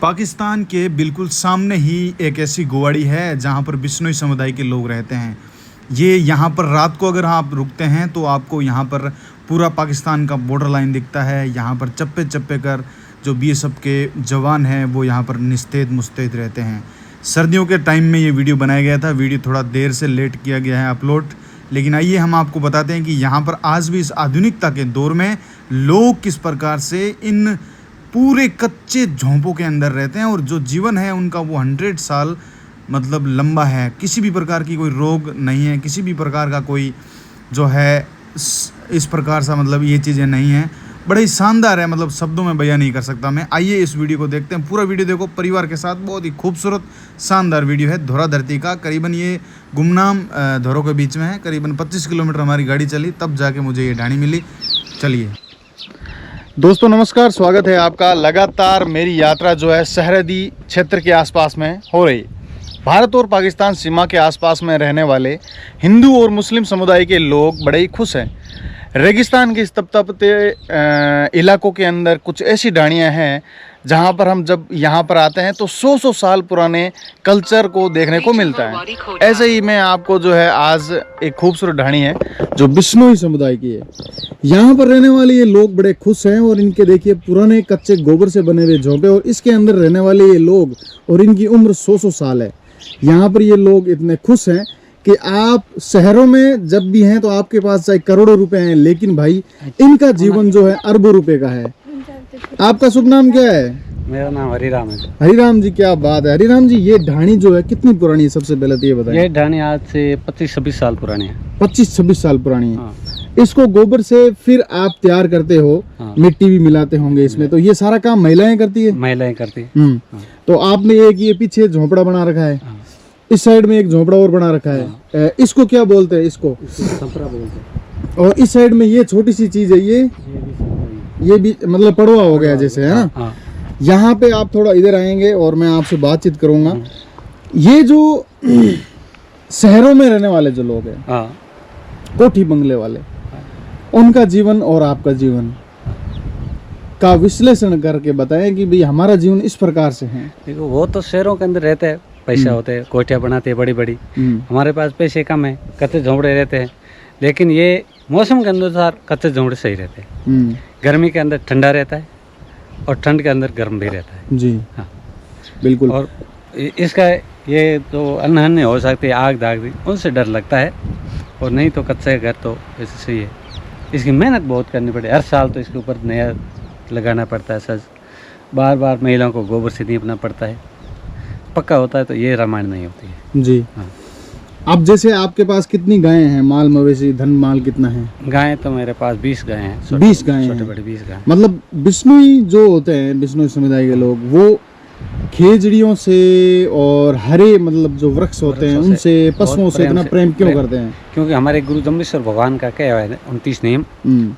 पाकिस्तान के बिल्कुल सामने ही एक ऐसी गोवाड़ी है जहाँ पर बिश्नोई समुदाय के लोग रहते हैं। ये यहाँ पर रात को अगर आप रुकते हैं तो आपको यहाँ पर पूरा पाकिस्तान का बॉर्डर लाइन दिखता है। यहाँ पर चप्पे चप्पे कर जो बीएसएफ के जवान हैं वो यहाँ पर निस्तेज मुस्तैद रहते हैं। सर्दियों के टाइम में ये वीडियो बनाया गया था। वीडियो थोड़ा देर से लेट किया गया है अपलोड, लेकिन आइए हम आपको बताते हैं कि यहाँ पर आज भी इस आधुनिकता के दौर में लोग किस प्रकार से इन पूरे कच्चे झोंपों के अंदर रहते हैं और जो जीवन है उनका वो 100 साल मतलब लंबा है। किसी भी प्रकार की कोई रोग नहीं है, किसी भी प्रकार का कोई जो है इस प्रकार सा मतलब ये चीज़ें नहीं हैं। बड़ा ही शानदार है, मतलब शब्दों में बयान नहीं कर सकता मैं। आइए इस वीडियो को देखते हैं, पूरा वीडियो देखो परिवार के साथ। बहुत ही खूबसूरत शानदार वीडियो है धोरा धरती का। करीबन ये गुमनाम धोरों के बीच में है। करीबन 25 किलोमीटर हमारी गाड़ी चली तब जाके मुझे ये ढाणी मिली। चलिए दोस्तों नमस्कार, स्वागत है आपका। लगातार मेरी यात्रा जो है सरहदी क्षेत्र के आसपास में हो रही। भारत और पाकिस्तान सीमा के आसपास में रहने वाले हिंदू और मुस्लिम समुदाय के लोग बड़े ही खुश हैं। रेगिस्तान के इस तपते इलाकों के अंदर कुछ ऐसी ढाणियाँ हैं जहाँ पर हम जब यहाँ पर आते हैं तो 100 साल पुराने कल्चर को देखने को मिलता है। ऐसे ही मैं आपको जो है आज एक खूबसूरत ढाणी है जो बिश्नोई समुदाय की है। यहाँ पर रहने वाले ये लोग बड़े खुश हैं और इनके देखिए पुराने कच्चे गोबर से बने हुए झोंपे और इसके अंदर रहने वाले ये लोग और इनकी उम्र 100 साल है। यहाँ पर ये लोग इतने खुश हैं कि आप शहरों में जब भी हैं तो आपके पास चाहे करोड़ों रुपए हैं, लेकिन भाई इनका जीवन जो है अरबों रुपए का है। आपका शुभ नाम क्या है? मेरा नाम हरिराम है। हरिराम जी, क्या बात है। हरिराम जी, ये ढाणी जो है कितनी पुरानी है? सबसे पहले तो ये बताइए। ये ढाणी आज से 25-26 साल पुरानी है। 25-26 साल पुरानी है। हाँ। इसको गोबर से फिर आप तैयार करते हो। हाँ। मिट्टी भी मिलाते होंगे इसमें, तो ये सारा काम महिलाएं करती है? महिलाएं करती है। हाँ। तो आपने एक ये पीछे झोंपड़ा बना रखा है। हाँ। इस साइड में एक झोंपड़ा और बना रखा है। हाँ। इसको क्या बोलते हैं? इसको संपरा बोलते हैं। और इस साइड में ये छोटी सी चीज है, ये भी मतलब पड़वा हो गया जैसे, है ना? हाँ। यहाँ पे आप थोड़ा इधर आएंगे और मैं आपसे बातचीत करूंगा। ये जो शहरों में रहने वाले जो लोग हैं, हाँ, कोठी बंगले वाले, उनका जीवन और आपका जीवन का विश्लेषण करके बताएं कि भाई हमारा जीवन इस प्रकार से है। देखो, वो तो शहरों के अंदर रहते हैं, पैसा होते हैं, कोठियाँ बनाते हैं बड़ी बड़ी। हमारे पास पैसे कम है, कच्चे झोंपड़े रहते हैं। लेकिन ये मौसम के अनुसार कच्चे झोंपड़े सही रहते हैं। गर्मी के अंदर ठंडा रहता है और ठंड के अंदर गर्म भी रहता है जी। हाँ बिल्कुल। और इसका ये तो अनहन हो सकती है, आग दाग दी, उनसे डर लगता है। और नहीं तो कच्चे घर तो ऐसे सही है। इसकी मेहनत बहुत करनी पड़ती है। हर साल तो इसके ऊपर नया लगाना पड़ता है सज। बार बार महिलाओं को गोबर से नीपना पड़ता है। पक्का होता है तो ये रामायण नहीं होती है जी। हाँ। अब जैसे आपके पास कितनी गायें हैं? माल मवेशी धन माल कितना है? गायें तो मेरे पास 20 गायें हैं। 20 गायें, छोटे बड़े 20 गायें। मतलब बिश्नोई जो होते हैं, बिश्नोई समुदाय के लोग, वो खेजड़ियों से और हरे मतलब जो वृक्ष होते हैं उनसे, पशुओं से इतना प्रेम क्यों करते हैं? क्योंकि हमारे गुरु जम्बेश्वर भगवान का क्या हुआ है 29 नियम,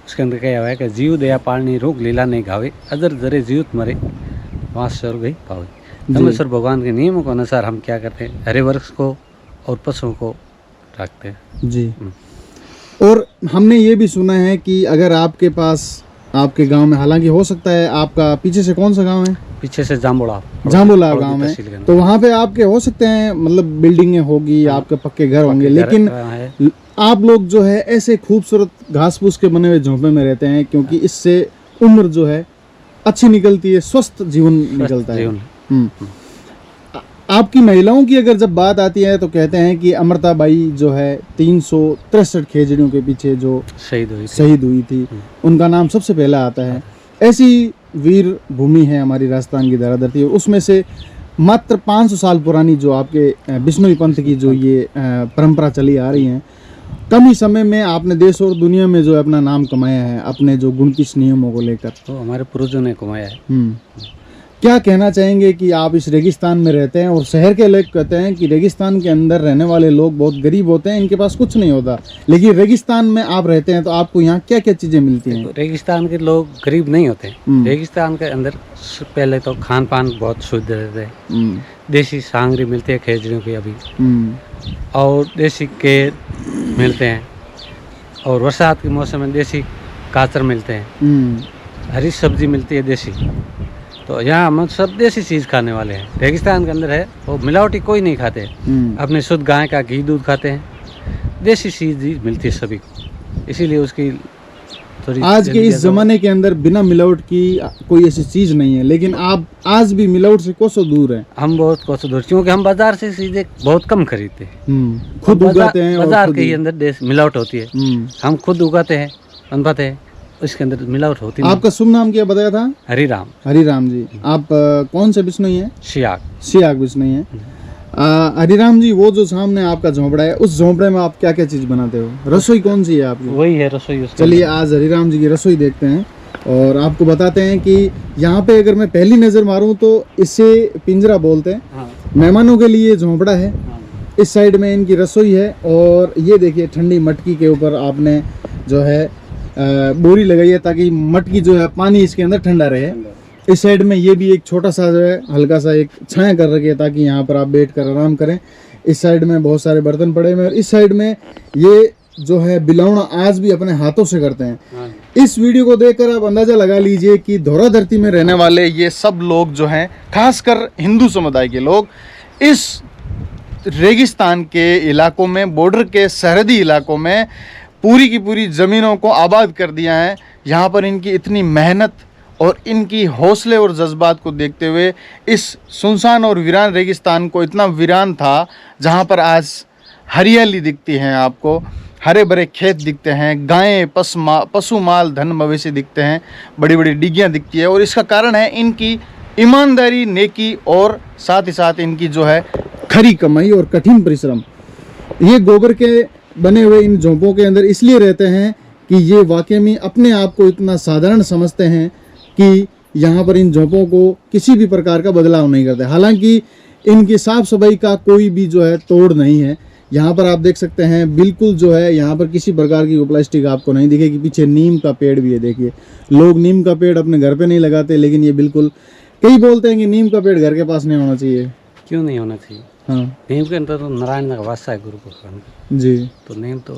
उसके अंदर क्या हुआ है कि जीव दया पालनी रोग लीला नहीं घावे, अदर जरे जीवित मरे वहाँ स्वर्ग ही पावे। जम्बेश्वर भगवान के नियमों के अनुसार हम क्या करते हैं, हरे वृक्ष को और पशुओं को रखते हैं जी। और हमने ये भी सुना है कि अगर आपके पास आपके गांव में, हालांकि हो सकता है आपका पीछे से कौन सा गांव है? पीछे से जाम्बुला गांव है, तो वहाँ पे आपके हो सकते हैं मतलब बिल्डिंगें होगी, आपके पक्के घर होंगे, लेकिन आप लोग जो है ऐसे खूबसूरत घास फूस के बने हुए झोंपे में रहते हैं क्योंकि इससे उम्र जो है अच्छी निकलती है, स्वस्थ जीवन निकलता है। आपकी महिलाओं की अगर जब बात आती है तो कहते हैं कि अमृताबाई जो है 363 खेजड़ियों के पीछे जो शहीद हुई थी, उनका नाम सबसे पहला आता है। ऐसी वीर भूमि है हमारी राजस्थान की धरा धरती, और उसमें से मात्र 500 साल पुरानी जो आपके बिश्नोई पंथ की जो ये परंपरा चली आ रही है, कम ही समय में आपने देश और दुनिया में जो है अपना नाम कमाया है अपने जो गुणकिश नियमों को लेकर। तो हमारे पूर्वजों ने कमाया है। क्या कहना चाहेंगे कि आप इस रेगिस्तान में रहते हैं और शहर के लोग कहते हैं कि रेगिस्तान के अंदर रहने वाले लोग बहुत गरीब होते हैं, इनके पास कुछ नहीं होता, लेकिन रेगिस्तान में आप रहते हैं तो आपको यहाँ क्या क्या चीजें मिलती हैं? रेगिस्तान के लोग गरीब नहीं होते। रेगिस्तान के अंदर पहले तो खान पान बहुत शुद्ध रहते हैं। देसी सांगरी मिलती है खेजड़ियों की अभी, और देसी केर मिलते हैं, और बरसात के मौसम में देसी काचर मिलते हैं, हरी सब्जी मिलती है देसी, तो यहाँ हम सब देसी चीज़ खाने वाले हैं। रेगिस्तान के अंदर है वो मिलावटी कोई नहीं खाते हैं, अपने शुद्ध गाय का घी दूध खाते हैं, देसी चीज़ मिलती है सभी को, इसीलिए उसकी थोड़ी। आज के इस ज़माने के अंदर बिना मिलावट की कोई ऐसी चीज़ नहीं है, लेकिन आप आज भी मिलावट से कोसों दूर हैं। हम बहुत कोसों दूर, क्योंकि हम बाजार से चीज़ें बहुत कम खरीदते हैं, खुद उगाते हैं। बाजार के ही अंदर देश मिलावट होती है, हम खुद उगाते हैं, बनवाते हैं, उसके अंदर मिलावट होती है। आपका शुभ नाम क्या बताया था? हरिराम। हरिराम जी, आप कौन से बिश्नोई हैं? सियाग बिश्नोई हैं। हरिराम जी, वो जो सामने आपका झोंपड़ा है, उस झोंपड़े में आप क्या क्या चीज बनाते हो? रसोई कौन सी है आपकी? वही है रसोई। चलिए आज हरिराम जी की रसोई देखते हैं और आपको बताते हैं कि यहाँ पे अगर मैं पहली नजर मारूं तो इसे पिंजरा बोलते हैं। हाँ। मेहमानों के लिए झोंपड़ा है। हाँ। इस साइड में इनकी रसोई है और ये देखिए ठंडी मटकी के ऊपर आपने जो है बोरी लगाई है ताकि मटकी जो है पानी इसके अंदर ठंडा रहे। इस साइड में ये भी एक छोटा सा जो है हल्का सा एक छाया कर रखी है ताकि यहाँ पर आप बैठ कर आराम करें। इस साइड में बहुत सारे बर्तन पड़े हुए हैं और इस साइड में ये जो है बिलौना आज भी अपने हाथों से करते हैं। इस वीडियो को देखकर आप अंदाजा लगा लीजिए कि धौरा धरती में रहने वाले ये सब लोग जो हैं, खासकर हिंदू समुदाय के लोग, इस रेगिस्तान के इलाकों में, बॉर्डर के सरहदी इलाकों में पूरी की पूरी ज़मीनों को आबाद कर दिया है। यहाँ पर इनकी इतनी मेहनत और इनकी हौसले और जज्बात को देखते हुए इस सुनसान और वीरान रेगिस्तान को, इतना वीरान था जहाँ पर आज हरियाली दिखती है, आपको हरे भरे खेत दिखते हैं, गायें, पशु माल, धन मवेशी दिखते हैं, बड़ी बड़ी डिग्गियाँ दिखती है। और इसका कारण है इनकी ईमानदारी, नेकी और साथ ही साथ इनकी जो है खरी कमाई और कठिन परिश्रम। ये गोबर के बने हुए इन झोंपों के अंदर इसलिए रहते हैं कि ये वाकई में अपने आप को इतना साधारण समझते हैं कि यहाँ पर इन झोंपों को किसी भी प्रकार का बदलाव नहीं करते। हालांकि इनकी साफ सफाई का कोई भी जो है तोड़ नहीं है। यहाँ पर आप देख सकते हैं बिल्कुल जो है यहाँ पर किसी प्रकार की प्लास्टिक आपको नहीं दिखेगी। पीछे नीम का पेड़ भी है, देखिए। लोग नीम का पेड़ अपने घर पे नहीं लगाते, लेकिन ये बिल्कुल, कई बोलते हैं कि नीम का पेड़ घर के पास नहीं होना चाहिए। क्यों नहीं होना चाहिए? हाँ, नीम के अंदर तो नारायण का वास्ता है, गुरु को जी, तो नीम तो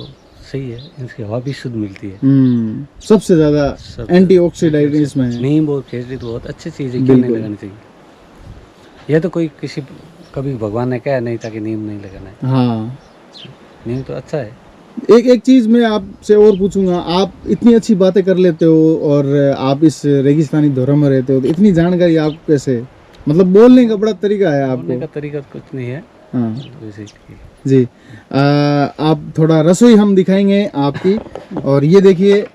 सही है, इसकी हवा भी शुद्ध मिलती है। सबसे ज्यादा एंटीऑक्सीडेंट इसमें है। नीम और खेजड़ी तो बहुत अच्छी चीज है, क्यों नहीं लगानी चाहिए? ये तो कोई किसी कभी भगवान ने कहा नहीं था कि नीम नहीं लगाना है। हाँ, नीम तो अच्छा है। एक चीज मैं आपसे और पूछूंगा, आप इतनी अच्छी बातें कर लेते हो और आप इस रेगिस्तानी धोरा में रहते हो, तो इतनी जानकारी आपको कैसे, मतलब बोलने का बड़ा तरीका है आपको? बोलने का तरीका कुछ नहीं है। हाँ जी। आप थोड़ा रसोई हम दिखाएंगे आपकी, और ये देखिए इस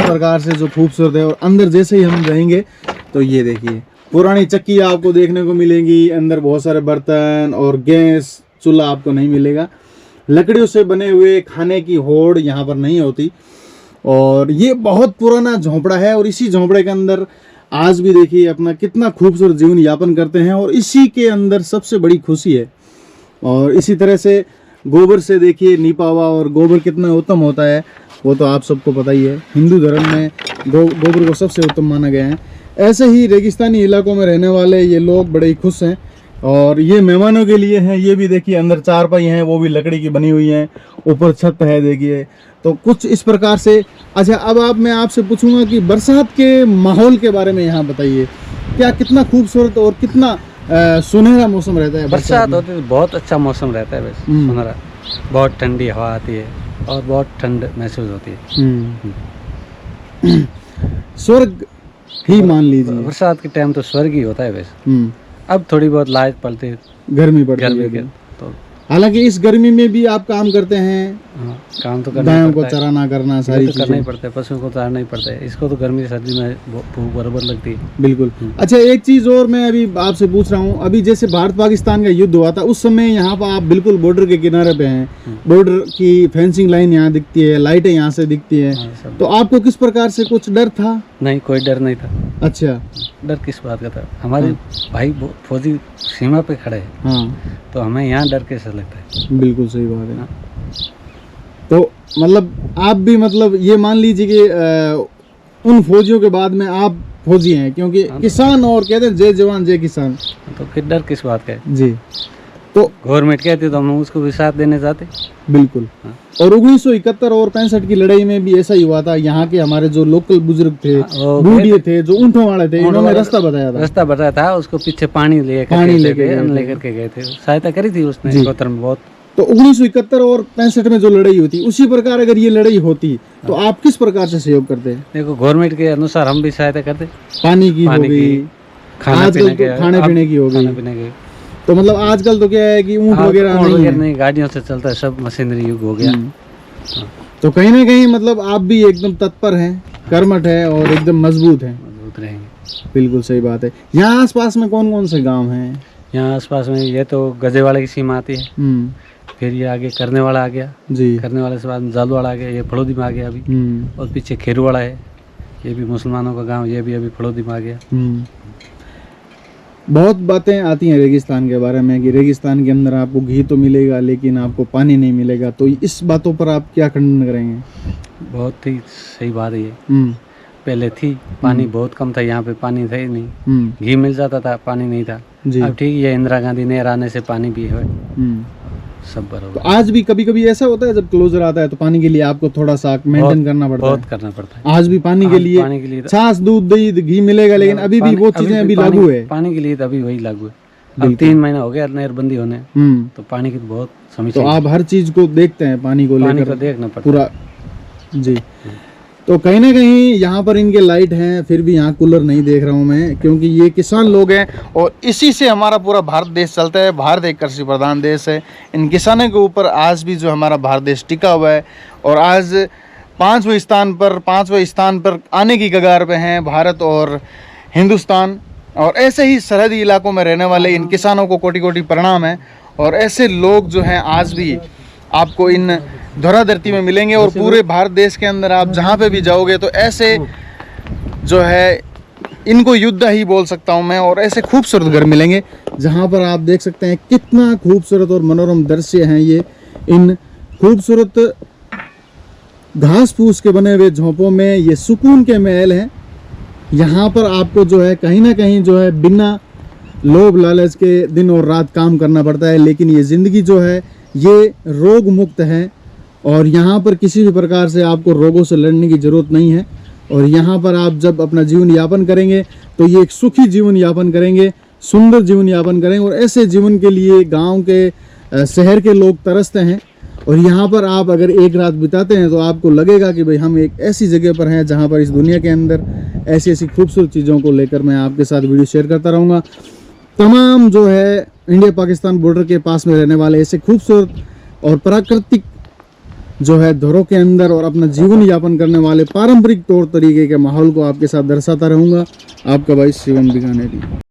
प्रकार से जो खूबसूरत है। और अंदर जैसे ही हम जाएंगे तो ये देखिए पुरानी चक्की आपको देखने को मिलेंगी, अंदर बहुत सारे बर्तन और गैस चूल्हा आपको नहीं मिलेगा। लकड़ियों से बने हुए खाने की होड़ यहाँ पर नहीं होती। और ये बहुत पुराना झोंपड़ा है और इसी झोंपड़े के अंदर आज भी देखिए अपना कितना खूबसूरत जीवन यापन करते हैं और इसी के अंदर सबसे बड़ी खुशी है। और इसी तरह से गोबर से देखिए नीपावा, और गोबर कितना उत्तम होता है वो तो आप सबको पता ही है। हिंदू धर्म में गोबर को सबसे उत्तम माना गया है। ऐसे ही रेगिस्तानी इलाकों में रहने वाले ये लोग बड़े ही खुश हैं। और ये मेहमानों के लिए हैं। ये भी देखिए अंदर चारपाई हैं, वो भी लकड़ी की बनी हुई हैं, ऊपर छत है देखिए। तो कुछ इस प्रकार से। अच्छा, अब मैं आपसे पूछूंगा कि बरसात के माहौल के बारे में यहाँ बताइए, क्या कितना खूबसूरत और कितना सुनहरा मौसम रहता है? बरसात होती है बहुत अच्छा मौसम रहता है, वैसे सुनहरा, बहुत ठंडी हवा आती है और बहुत ठंड महसूस होती है। स्वर्ग ही मान लीजिए, बरसात के टाइम तो स्वर्ग ही होता है वैसे। अब थोड़ी बहुत लाइट पड़ती है, गर्मी पड़ती है, तो हालांकि इस गर्मी में भी आप काम करते हैं। हाँ, काम तो करना गायों को चराना करना सारी तो करना ही पड़ता है, पशुओं को चराना ही पड़ता है। इसको तो गर्मी सर्दी में बराबर लगती है। बिल्कुल। अच्छा, एक चीज और मैं अभी आपसे पूछ रहा हूँ, अभी जैसे भारत पाकिस्तान का युद्ध हुआ था उस समय यहाँ पर आप बिल्कुल बॉर्डर के किनारे पे हैं, बॉर्डर की फेंसिंग लाइन यहाँ दिखती है, लाइटें यहाँ से दिखती है, तो आपको किस प्रकार से कुछ डर था? नहीं, कोई डर नहीं था। अच्छा, डर किस बात का था? हमारे भाई फौजी सीमा पे खड़े हैं। हाँ, तो हमें यहाँ डर कैसा लगता है? बिल्कुल सही बात है। तो मतलब आप भी, मतलब ये मान लीजिए कि उन फौजियों के बाद में आप फौजी हैं, क्योंकि किसान और कहते हैं जय जवान जय किसान, तो फिर डर किस बात का है? जी। तो गवर्नमेंट कहती तो हम उसको भी साथ देने जाते। बिल्कुल। और 1971 और 65 की लड़ाई में भी ऐसा ही हुआ था। यहाँ के हमारे जो लोकल बुजुर्ग थे, वो बूढ़े थे, जो ऊँटों वाले थे, इन्होंने रास्ता बताया था। रास्ता बताया था, उसको पीछे पानी लेकर के गए थे, सहायता करी थी उसने गोत्र में बहुत। तो 1971 और 65 में जो लड़ाई हुई थी, उसी प्रकार अगर ये लड़ाई होती तो आप किस प्रकार से सहयोग करते? देखो गवर्नमेंट के अनुसार हम भी सहायता करते, पानी की हो गई, खाने पीने की हो गई। तो मतलब आजकल तो क्या है कि ऊँट वगैरह नहीं, गाड़ियों से चलता है, सब मशीनरी युग हो गया। तो कहीं ना कहीं मतलब आप भी एकदम तत्पर हैं, कर्मठ है और एकदम मजबूत हैं। मजबूत रहेंगे। बिल्कुल सही बात है। यहाँ आसपास में कौन कौन से गांव हैं? यहाँ आसपास में ये तो गजेवाड़ा की सीमा आती है, फिर ये आगे करने वाला आ गया जी, करने वाले से बाद जालवाड़ा आ गया, ये फड़ोदी में आ गया अभी, और पीछे खेरुवाड़ा है, ये भी मुसलमानों का गांव, ये भी अभी फड़ोदी में आ गया। बहुत बातें आती हैं रेगिस्तान के बारे में कि रेगिस्तान के अंदर आपको घी तो मिलेगा लेकिन आपको पानी नहीं मिलेगा, तो इस बातों पर आप क्या खंडन करेंगे? बहुत ही सही बात है ये। पहले थी, पानी बहुत कम था यहाँ पे, पानी था ही नहीं, घी मिल जाता था, पानी नहीं था। अब ठीक है, इंदिरा गांधी नहर आने से पानी भी है, सब बराबर। तो आज भी कभी कभी ऐसा होता है जब क्लोजर आता है तो पानी के लिए आपको थोड़ा सा मेंटेन करना पड़ता है? बहुत करना पड़ता है। आज भी पानी के लिए छाछ, दूध, दही, घी मिलेगा, लेकिन अभी भी वो चीजें अभी लागू है। पानी के लिए अभी वही लागू है। अब 3 महीना हो गया नहरबंदी होने, तो पानी की बहुत समस्या। तो आप हर चीज को देखते हैं, पानी को लेकर देखना पड़ता पूरा जी। तो कहीं ना कहीं यहाँ पर इनके लाइट हैं, फिर भी यहाँ कूलर नहीं देख रहा हूँ मैं, क्योंकि ये किसान लोग हैं और इसी से हमारा पूरा भारत देश चलता है। भारत एक कृषि प्रधान देश है। इन किसानों के ऊपर आज भी जो हमारा भारत देश टिका हुआ है और आज 5वें स्थान पर आने की कगार पे हैं भारत और हिंदुस्तान। और ऐसे ही सरहदी इलाकों में रहने वाले इन किसानों को कोटि कोटि प्रणाम है। और ऐसे लोग जो हैं आज भी आपको इन धरा धरती में मिलेंगे और पूरे भारत देश के अंदर आप जहाँ पे भी जाओगे तो ऐसे जो है, इनको युद्ध ही बोल सकता हूँ मैं, और ऐसे खूबसूरत घर मिलेंगे जहाँ पर आप देख सकते हैं कितना खूबसूरत और मनोरम दृश्य हैं ये। इन खूबसूरत घास फूस के बने हुए झोंपों में ये सुकून के महल हैं। यहाँ पर आपको जो है कहीं ना कहीं जो है बिना लोभ लालच के दिन और रात काम करना पड़ता है, लेकिन ये ज़िंदगी जो है ये रोग मुक्त है और यहाँ पर किसी भी प्रकार से आपको रोगों से लड़ने की ज़रूरत नहीं है। और यहाँ पर आप जब अपना जीवन यापन करेंगे तो ये एक सुखी जीवन यापन करेंगे, सुंदर जीवन यापन करेंगे। और ऐसे जीवन के लिए गांव के शहर के लोग तरसते हैं। और यहाँ पर आप अगर एक रात बिताते हैं तो आपको लगेगा कि भाई हम एक ऐसी जगह पर हैं जहाँ पर इस दुनिया के अंदर ऐसी ऐसी खूबसूरत चीज़ों को लेकर मैं आपके साथ वीडियो शेयर करता रहूँगा। तमाम जो है इंडिया पाकिस्तान बॉर्डर के पास में रहने वाले ऐसे खूबसूरत और प्राकृतिक जो है धरों के अंदर और अपना जीवन यापन करने वाले पारंपरिक तौर तरीके के माहौल को आपके साथ दर्शाता रहूँगा। आपका भाई शिवम बीकानेरी।